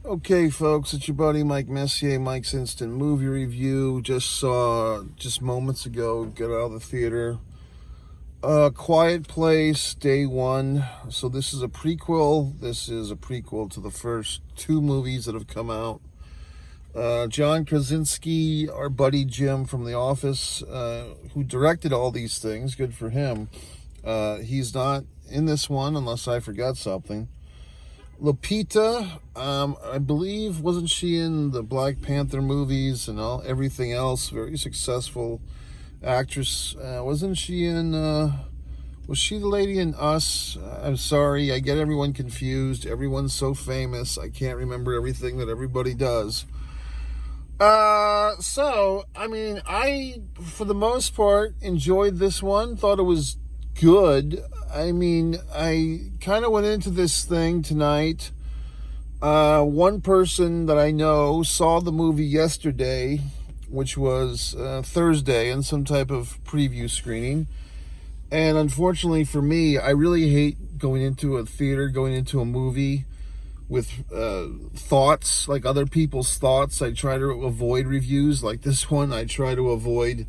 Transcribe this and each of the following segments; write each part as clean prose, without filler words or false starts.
Okay, folks, it's your buddy Mike Messier, Mike's Instant Movie Review. Just saw, just moments ago, get out of the theater. Quiet Place, Day One. So this is a prequel. This is a prequel to the first two movies that have come out. John Krasinski, our buddy Jim from The Office, who directed all these things, good for him. He's not in this one unless I forgot something. Lupita, I believe, wasn't she in the Black Panther movies and everything else? Very successful actress. Wasn't she in, was she the lady in Us? I'm sorry, I get everyone confused. Everyone's so famous, I can't remember everything that everybody does. So, I mean, I, for the most part, enjoyed this one. Thought it was good. I mean, I kind of went into this thing tonight. One person that I know saw the movie yesterday, which was Thursday, in some type of preview screening. And unfortunately for me, I really hate going into a theater, going into a movie with thoughts, like other people's thoughts. I try to avoid reviews like this one. I try to avoid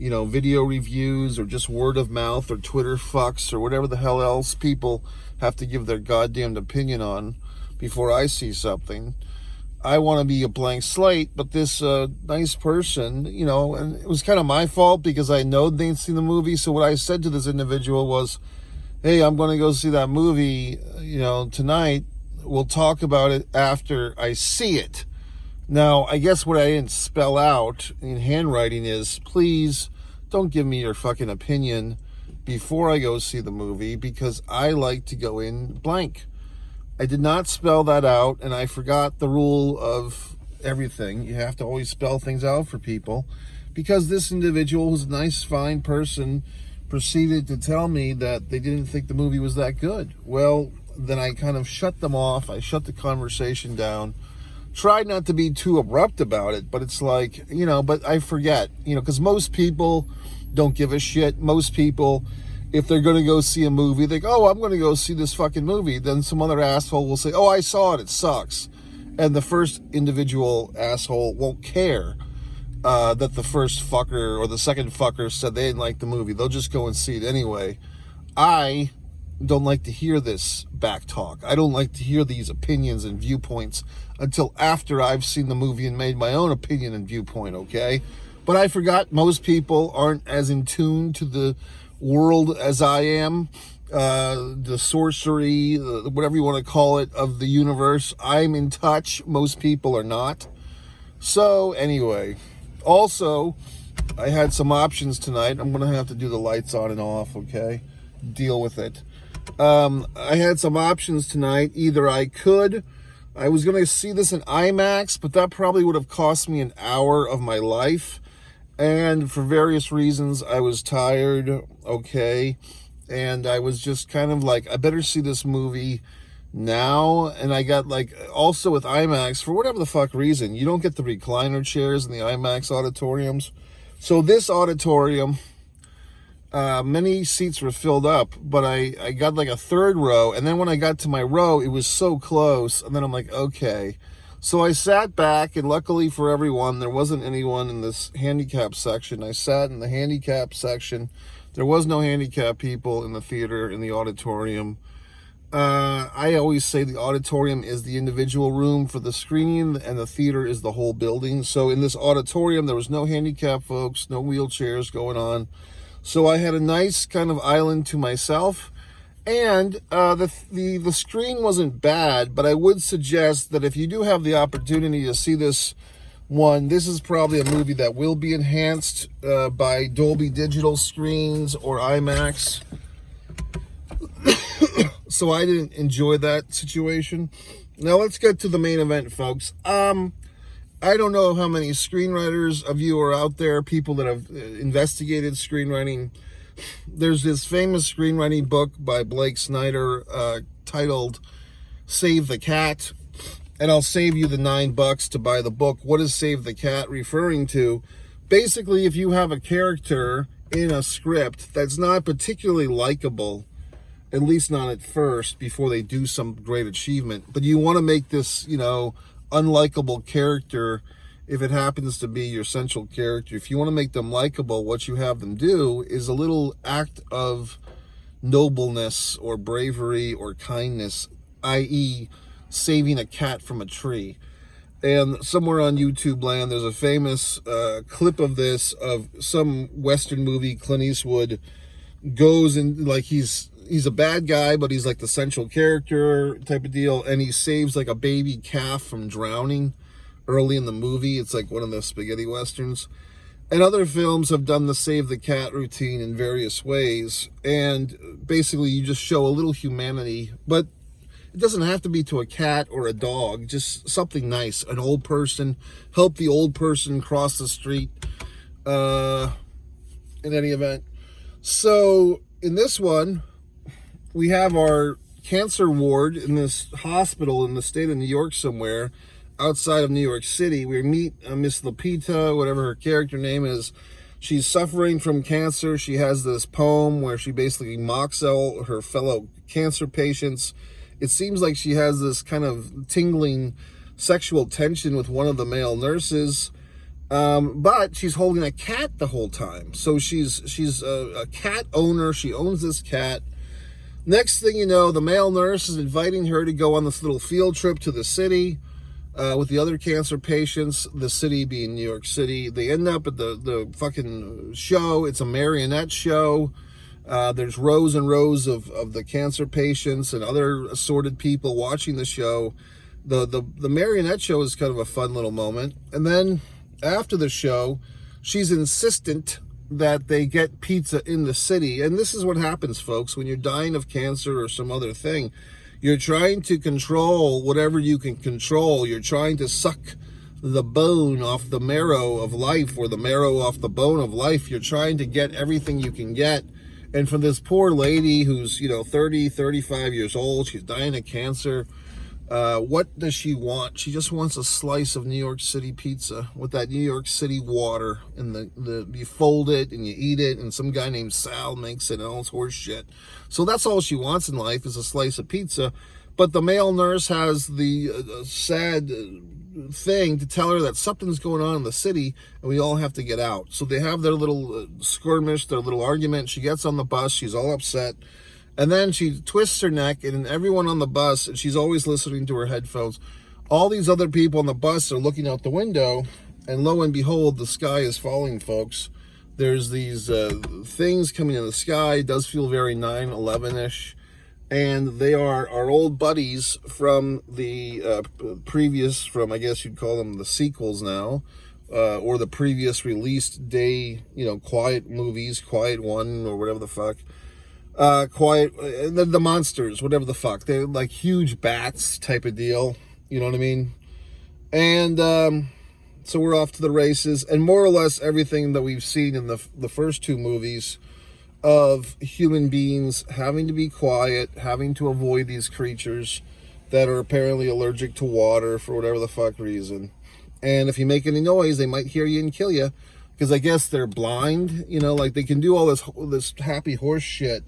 video reviews or just word of mouth or Twitter fucks or whatever the hell else people have to give their goddamn opinion on before I see something. I want to be a blank slate, but this nice person, and it was kind of my fault because I know they'd seen the movie. So what I said to this individual was, hey, I'm going to go see that movie, tonight. We'll talk about it after I see it. Now, I guess what I didn't spell out in handwriting is, please don't give me your fucking opinion before I go see the movie, because I like to go in blank. I did not spell that out, and I forgot the rule of everything. You have to always spell things out for people, because this individual, who's a nice, fine person, proceeded to tell me that they didn't think the movie was that good. Well, then I kind of shut them off. I shut the conversation down. Tried not to be too abrupt about it, but it's like, but I forget, because most people don't give a shit. Most people, if they're going to go see a movie, they go, oh, I'm going to go see this fucking movie. Then some other asshole will say, oh, I saw it, it sucks. And the first individual asshole won't care that the first fucker or the second fucker said they didn't like the movie. They'll just go and see it anyway. I don't like to hear this back talk. I don't like to hear these opinions and viewpoints until after I've seen the movie and made my own opinion and viewpoint, okay? But I forgot most people aren't as in tune to the world as I am, the sorcery, whatever you want to call it, of the universe. I'm in touch. Most people are not. So anyway, also, I had some options tonight. I'm going to have to do the lights on and off, okay? Deal with it. I had some options tonight. Either I was going to see this in IMAX, but that probably would have cost me an hour of my life. And for various reasons, I was tired, okay? And I was just kind of like, I better see this movie now. And I got also with IMAX, for whatever the fuck reason, you don't get the recliner chairs in the IMAX auditoriums. So this auditorium, many seats were filled up, but I got a third row, and then when I got to my row, it was so close, and then I'm like, okay. So I sat back, and luckily for everyone, there wasn't anyone in this handicap section. I sat in the handicap section. There was no handicap people in the theater, in the auditorium. I always say the auditorium is the individual room for the screening, and the theater is the whole building. So in this auditorium, there was no handicap folks, no wheelchairs going on. So I had a nice kind of island to myself, and the screen wasn't bad, but I would suggest that if you do have the opportunity to see this one, this is probably a movie that will be enhanced by Dolby Digital screens or IMAX. So I didn't enjoy that situation. Now let's get to the main event, folks. I don't know how many screenwriters of you are out there, people that have investigated screenwriting. There's this famous screenwriting book by Blake Snyder titled Save the Cat. And I'll save you the $9 to buy the book. What is Save the Cat referring to? Basically, if you have a character in a script that's not particularly likable, at least not at first, before they do some great achievement. But you want to make this, unlikable character, if it happens to be your central character, if you want to make them likable, what you have them do is a little act of nobleness or bravery or kindness, i.e. saving a cat from a tree. And somewhere on YouTube land, there's a famous clip of this, of some Western movie. Clint Eastwood goes and, like, he's a bad guy, but he's like the central character type of deal, and he saves like a baby calf from drowning early in the movie. It's like one of the spaghetti westerns. And other films have done the save the cat routine in various ways, and basically you just show a little humanity, but it doesn't have to be to a cat or a dog, just something nice. An old person, help the old person cross the street, in any event. So in this one, we have our cancer ward in this hospital in the state of New York somewhere, outside of New York City. We meet Miss Lupita, whatever her character name is. She's suffering from cancer. She has this poem where she basically mocks all her fellow cancer patients. It seems like she has this kind of tingling sexual tension with one of the male nurses, but she's holding a cat the whole time. So she's a cat owner. She owns this cat. Next thing you know, the male nurse is inviting her to go on this little field trip to the city with the other cancer patients, the city being New York City. They end up at the fucking show. It's a marionette show. There's rows and rows of the cancer patients and other assorted people watching the show. The marionette show is kind of a fun little moment. And then after the show, she's insistent that they get pizza in the city. And this is what happens, folks, when you're dying of cancer or some other thing. You're trying to control whatever you can control. You're trying to suck the bone off the marrow of life, or the marrow off the bone of life. You're trying to get everything you can get. And for this poor lady who's, 30, 35 years old, she's dying of cancer, what does she want? She just wants a slice of New York City pizza with that New York City water, and you fold it and you eat it, and some guy named Sal makes it, and all this horse shit. So that's all she wants in life, is a slice of pizza. But the male nurse has the sad thing to tell her that something's going on in the city and we all have to get out. So they have their little skirmish, their little argument. She gets on the bus, she's all upset, and then she twists her neck, and everyone on the bus, and she's always listening to her headphones, all these other people on the bus are looking out the window, and lo and behold, the sky is falling, folks. There's these things coming in the sky. It does feel very 9/11-ish. And they are our old buddies from the previous, I guess you'd call them the sequels now, or the previous released day, Quiet movies, Quiet 1 or whatever the fuck. Quiet, the monsters, whatever the fuck. They're like huge bats type of deal, you know what I mean? And so we're off to the races, and more or less everything that we've seen in the first two movies of human beings having to be quiet, having to avoid these creatures that are apparently allergic to water for whatever the fuck reason. And if you make any noise, they might hear you and kill you, because I guess they're blind, like they can do all this happy horse shit,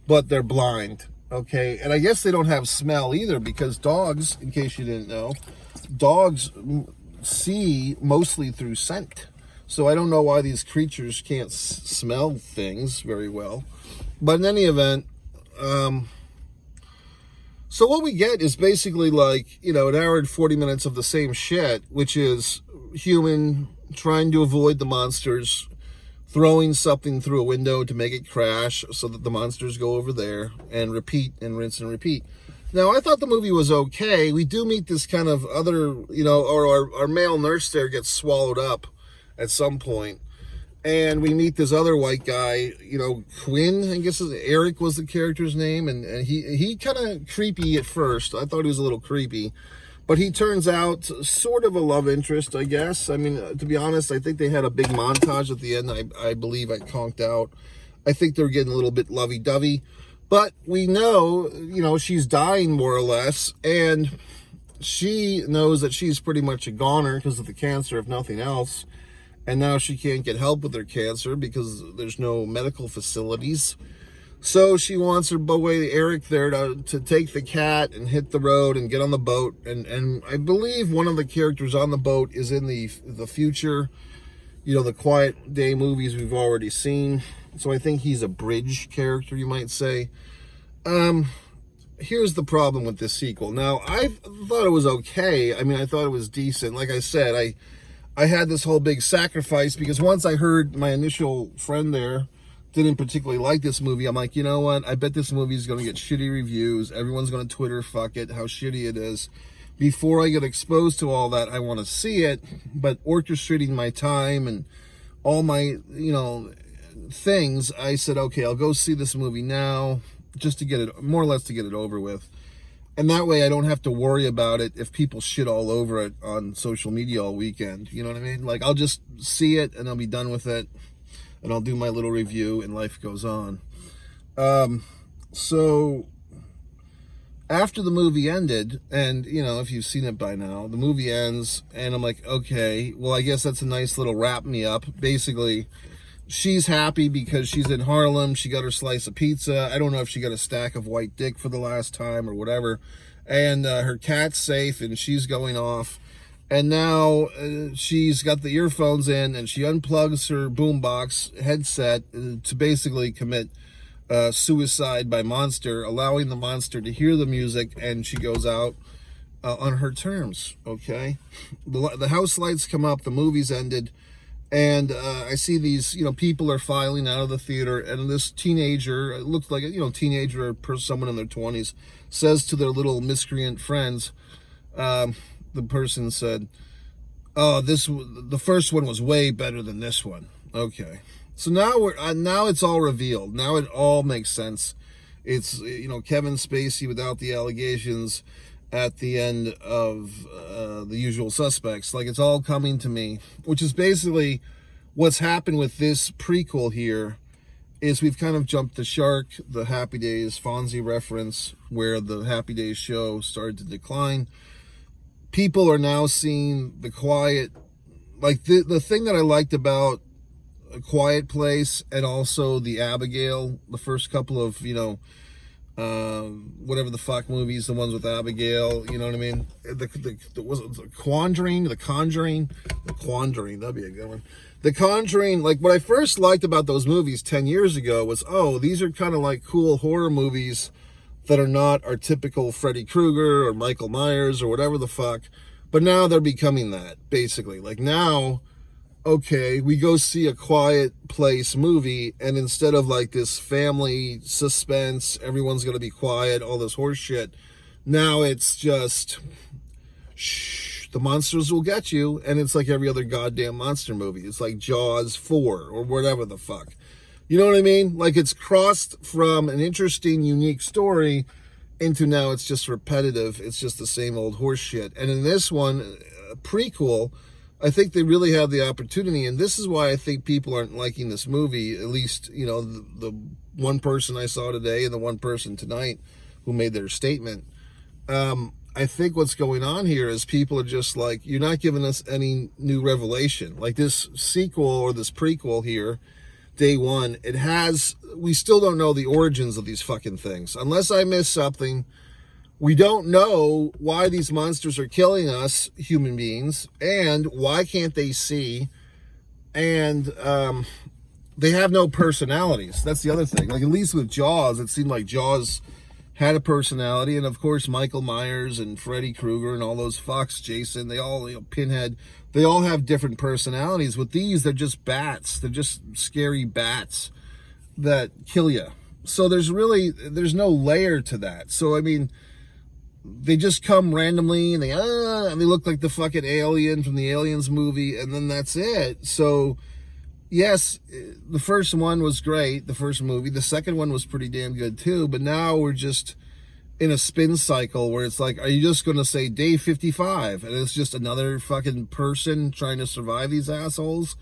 but they're blind, okay? And I guess they don't have smell either, because dogs, in case you didn't know, dogs see mostly through scent. So I don't know why these creatures can't smell things very well. But in any event, so what we get is basically like, an hour and 40 minutes of the same shit, which is human trying to avoid the monsters, throwing something through a window to make it crash so that the monsters go over there, and repeat and rinse and repeat. Now, I thought the movie was okay. We do meet this kind of other, or our male nurse there gets swallowed up at some point, and we meet this other white guy, Quinn, I guess Eric was the character's name, and he kind of creepy at first. I thought he was a little creepy, but he turns out sort of a love interest, I guess. I mean, to be honest, I think they had a big montage at the end. I believe I conked out. I think they're getting a little bit lovey-dovey, but we know, she's dying more or less, and she knows that she's pretty much a goner because of the cancer, if nothing else. And now she can't get help with her cancer because there's no medical facilities. So she wants her boy Eric there to take the cat and hit the road and get on the boat. And I believe one of the characters on the boat is in the future, the Quiet Day movies we've already seen. So I think he's a bridge character, you might say. Here's the problem with this sequel. Now, I thought it was okay. I mean, I thought it was decent. Like I said, I had this whole big sacrifice because once I heard my initial friend there didn't particularly like this movie, I'm like, you know what? I bet this movie is going to get shitty reviews. Everyone's going to Twitter, fuck it, how shitty it is. Before I get exposed to all that, I want to see it. But orchestrating my time and all my, things, I said, okay, I'll go see this movie now just to get it, more or less to get it over with. And that way I don't have to worry about it if people shit all over it on social media all weekend. You know what I mean? Like, I'll just see it and I'll be done with it. And I'll do my little review and life goes on. So after the movie ended, and, if you've seen it by now, the movie ends and I'm like, okay, well, I guess that's a nice little wrap me up. Basically, she's happy because she's in Harlem. She got her slice of pizza. I don't know if she got a stack of white dick for the last time or whatever. And her cat's safe and she's going off. And now she's got the earphones in and she unplugs her boombox headset to basically commit suicide by monster, allowing the monster to hear the music, and she goes out on her terms, okay? The house lights come up, the movie's ended, and I see these, people are filing out of the theater, and this teenager, it looks like a, teenager or someone in their 20s, says to their little miscreant friends, the person said, oh, the first one was way better than this one. Okay. So now it's all revealed. Now it all makes sense. It's, Kevin Spacey without the allegations at the end of The Usual Suspects. Like, it's all coming to me, which is basically what's happened with this prequel here is we've kind of jumped the shark, the Happy Days Fonzie reference, where the Happy Days show started to decline. People are now seeing the Quiet, like the thing that I liked about A Quiet Place and also the Abigail, the first couple of, whatever the fuck movies, the ones with Abigail, you know what I mean? The Conjuring, that'd be a good one. The Conjuring, like what I first liked about those movies 10 years ago was, oh, these are kind of like cool horror movies that are not our typical Freddy Krueger or Michael Myers or whatever the fuck. But now they're becoming that, basically. Like now, okay, we go see A Quiet Place movie, and instead of like this family suspense, everyone's going to be quiet, all this horse shit, now it's just, shh, the monsters will get you, and it's like every other goddamn monster movie. It's like Jaws 4 or whatever the fuck. You know what I mean? Like, it's crossed from an interesting, unique story into now it's just repetitive. It's just the same old horse shit. And in this one, prequel, I think they really have the opportunity, and this is why I think people aren't liking this movie, at least, the one person I saw today and the one person tonight who made their statement. I think what's going on here is people are just like, you're not giving us any new revelation. Like this sequel or this prequel here, day one, we still don't know the origins of these fucking things. Unless I miss something, we don't know why these monsters are killing us, human beings, and why can't they see, and they have no personalities. That's the other thing. Like, at least with Jaws, it seemed like Jaws had a personality, and of course Michael Myers and Freddy Krueger and all those fucks, Jason, they all, Pinhead, they all have different personalities. With these, they're just bats. They're just scary bats that kill you. So there's no layer to that. So, I mean, they just come randomly and they look like the fucking alien from the Aliens movie, and then that's it. So, yes, the first one was great, the first movie. The second one was pretty damn good too, but now we're just in a spin cycle where it's like, are you just going to say day 55 and it's just another fucking person trying to survive these assholes?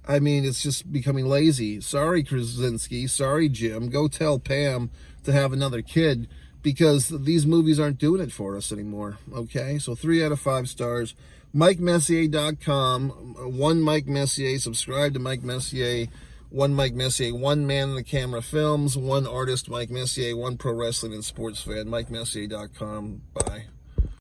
I mean, it's just becoming lazy. Sorry, Krasinski. Sorry, Jim. Go tell Pam to have another kid, because these movies aren't doing it for us anymore, okay? So 3 out of 5 stars. MikeMessier.com, one Mike Messier. Subscribe to Mike Messier one Mike Messier, one man in the camera films, one artist Mike Messier, one pro wrestling and sports fan, MikeMessier.com. Bye.